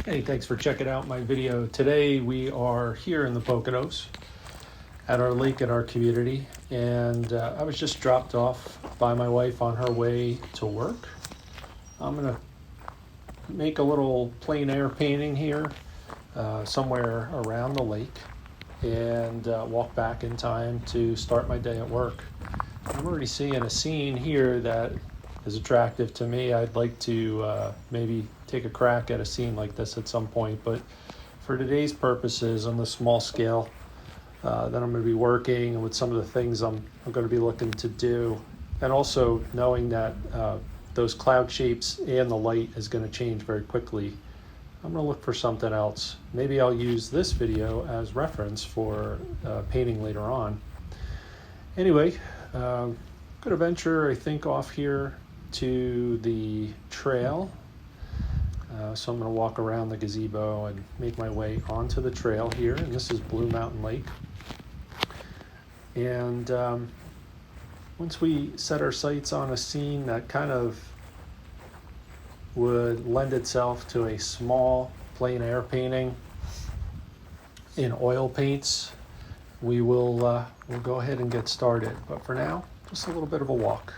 Hey, thanks for checking out my video. Today we are here in the Poconos at our lake in our community, and I was just dropped off by my wife on her way to work. I'm gonna make a little plein air painting here somewhere around the lake and walk back in time to start my day at work. I'm already seeing a scene here that is attractive to me. I'd like to maybe take a crack at a scene like this at some point, but for today's purposes on the small scale that I'm going to be working and with some of the things I'm going to be looking to do, and also knowing that those cloud shapes and the light is going to change very quickly, I'm going to look for something else. Maybe I'll use this video as reference for painting later on. Anyway, good adventure, I think, off here to the trail. So I'm going to walk around the gazebo and make my way onto the trail here. And this is Blue Mountain Lake. And once we set our sights on a scene that kind of would lend itself to a small plein air painting in oil paints, we'll go ahead and get started. But for now, just a little bit of a walk.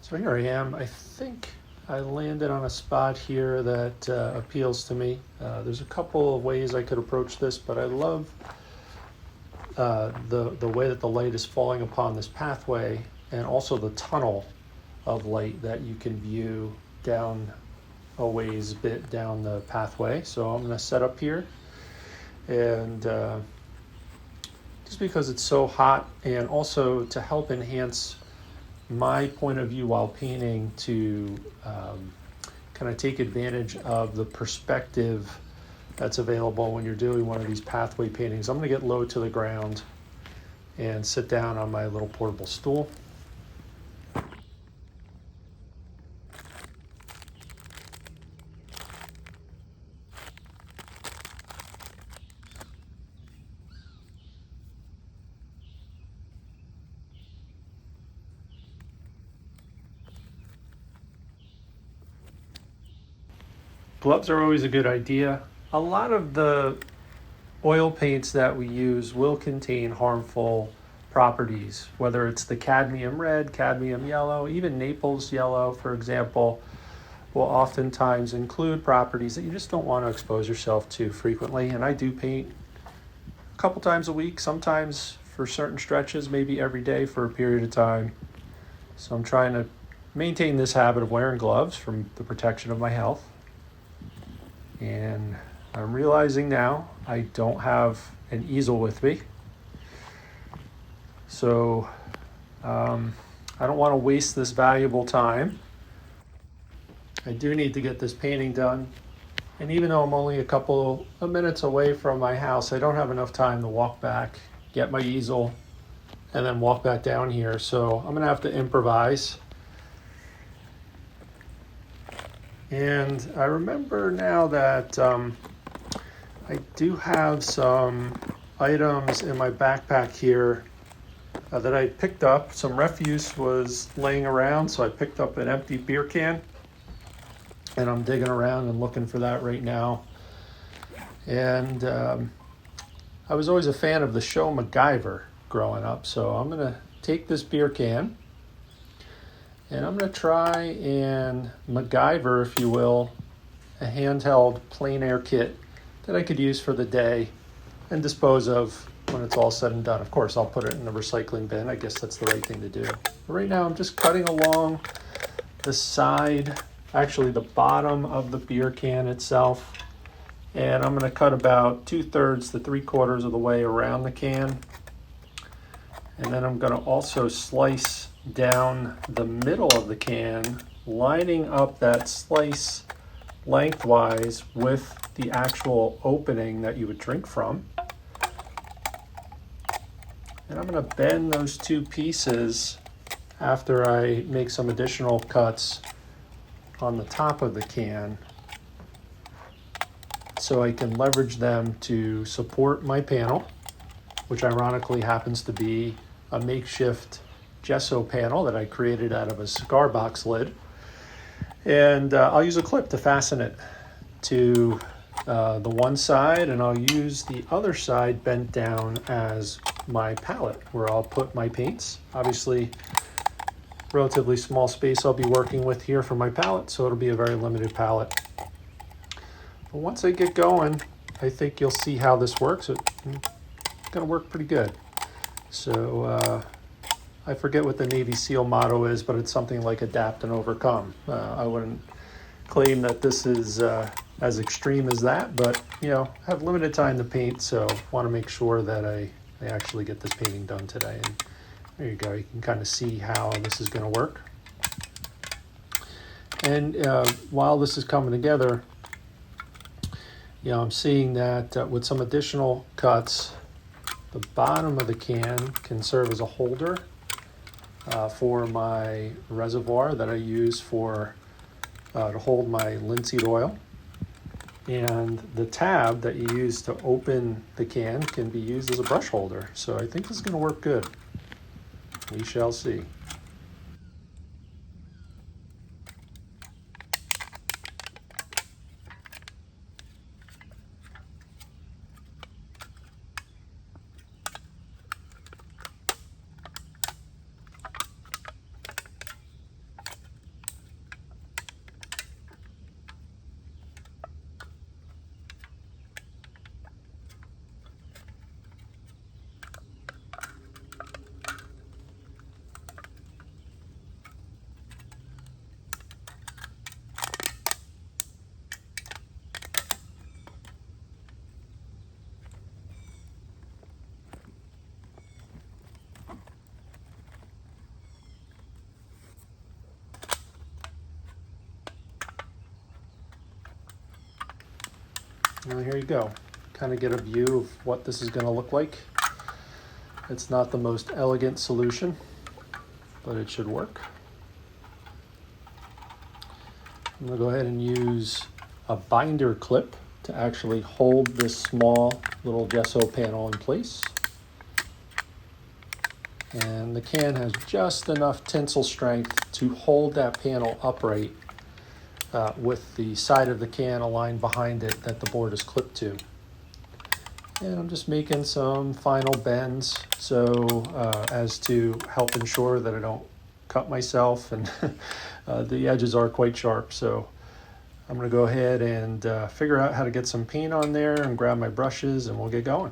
So here I am. I think I landed on a spot here that appeals to me. There's a couple of ways I could approach this, but I love the way that the light is falling upon this pathway, and also the tunnel of light that you can view down a ways bit down the pathway. So I'm going to set up here, and just because it's so hot, and also to help enhance my point of view while painting, to kind of take advantage of the perspective that's available when you're doing one of these pathway paintings. I'm going to get low to the ground and sit down on my little portable stool. Gloves are always a good idea. A lot of the oil paints that we use will contain harmful properties, whether it's the cadmium red, cadmium yellow, even Naples yellow, for example, will oftentimes include properties that you just don't want to expose yourself to frequently. And I do paint a couple times a week, sometimes for certain stretches, maybe every day for a period of time. So I'm trying to maintain this habit of wearing gloves for the protection of my health. And I'm realizing now I don't have an easel with me. So I don't want to waste this valuable time. I do need to get this painting done. And even though I'm only a couple of minutes away from my house, I don't have enough time to walk back, get my easel, and then walk back down here. So I'm gonna have to improvise. And I remember now that I do have some items in my backpack here that I picked up. Some refuse was laying around, so I picked up an empty beer can. And I'm digging around and looking for that right now. And I was always a fan of the show MacGyver growing up. So I'm going to take this beer can and I'm going to try and MacGyver, if you will, a handheld plein air kit that I could use for the day and dispose of when it's all said and done. Of course, I'll put it in the recycling bin. I guess that's the right thing to do. But right now, I'm just cutting along the side, actually the bottom of the beer can itself. And I'm going to cut about 2/3 to 3/4 of the way around the can. And then I'm going to also slice down the middle of the can, lining up that slice lengthwise with the actual opening that you would drink from. And I'm going to bend those two pieces after I make some additional cuts on the top of the can so I can leverage them to support my panel, which ironically happens to be a makeshift gesso panel that I created out of a cigar box lid. And I'll use a clip to fasten it to the one side, and I'll use the other side bent down as my palette where I'll put my paints. Obviously, relatively small space I'll be working with here for my palette, so it'll be a very limited palette. But once I get going, I think you'll see how this works. It's gonna work pretty good. So I forget what the Navy SEAL motto is, but it's something like adapt and overcome. I wouldn't claim that this is as extreme as that, but you know, I have limited time to paint, so want to make sure that I actually get this painting done today. And there you go, you can kind of see how this is going to work. And while this is coming together, you know, I'm seeing that with some additional cuts, the bottom of the can serve as a holder for my reservoir that I use for to hold my linseed oil. And the tab that you use to open the can be used as a brush holder. So I think this is going to work good. We shall see. Well, here you go. Kind of get a view of what this is going to look like. It's not the most elegant solution, but it should work. I'm going to go ahead and use a binder clip to actually hold this small little gesso panel in place. And the can has just enough tensile strength to hold that panel upright with the side of the can aligned behind it that the board is clipped to. And I'm just making some final bends so as to help ensure that I don't cut myself, and the edges are quite sharp. So I'm going to go ahead and figure out how to get some paint on there and grab my brushes and we'll get going.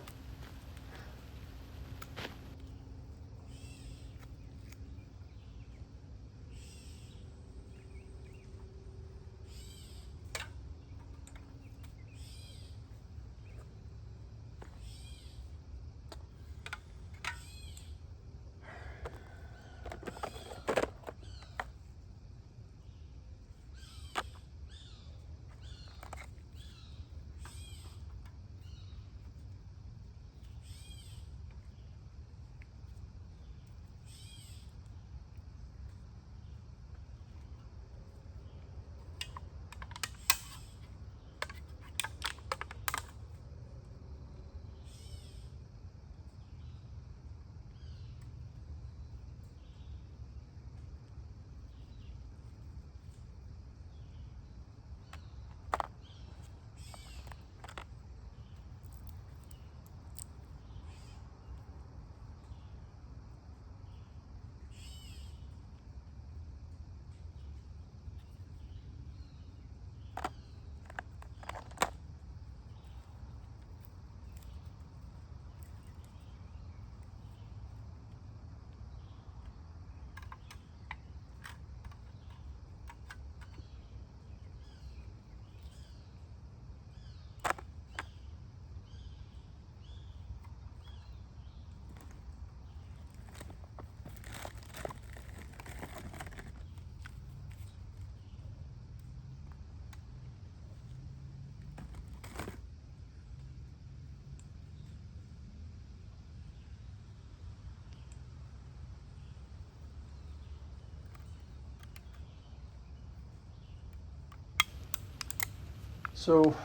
So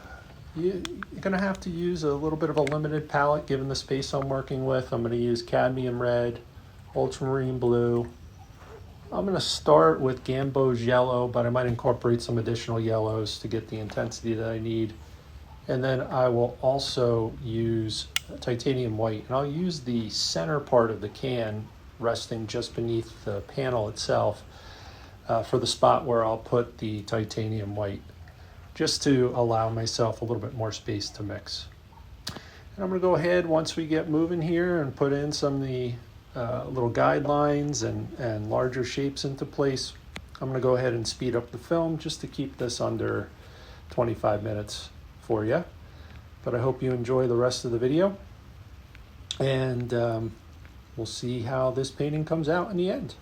you're going to have to use a little bit of a limited palette given the space I'm working with. I'm going to use cadmium red, ultramarine blue. I'm going to start with Gamboge yellow, but I might incorporate some additional yellows to get the intensity that I need. And then I will also use titanium white, and I'll use the center part of the can resting just beneath the panel itself for the spot where I'll put the titanium white, just to allow myself a little bit more space to mix. And I'm going to go ahead once we get moving here and put in some of the little guidelines and larger shapes into place. I'm going to go ahead and speed up the film just to keep this under 25 minutes for you. But I hope you enjoy the rest of the video, and we'll see how this painting comes out in the end.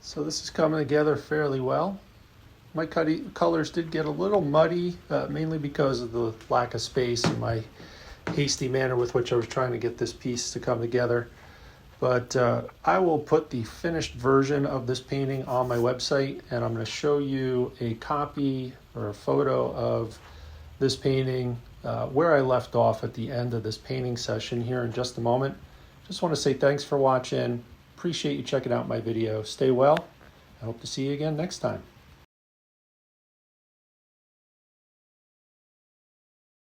So this is coming together fairly well. My colors did get a little muddy, mainly because of the lack of space and my hasty manner with which I was trying to get this piece to come together. But I will put the finished version of this painting on my website, and I'm going to show you a copy or a photo of this painting where I left off at the end of this painting session here in just a moment. Just want to say thanks for watching. Appreciate you checking out my video. Stay well. I hope to see you again next time.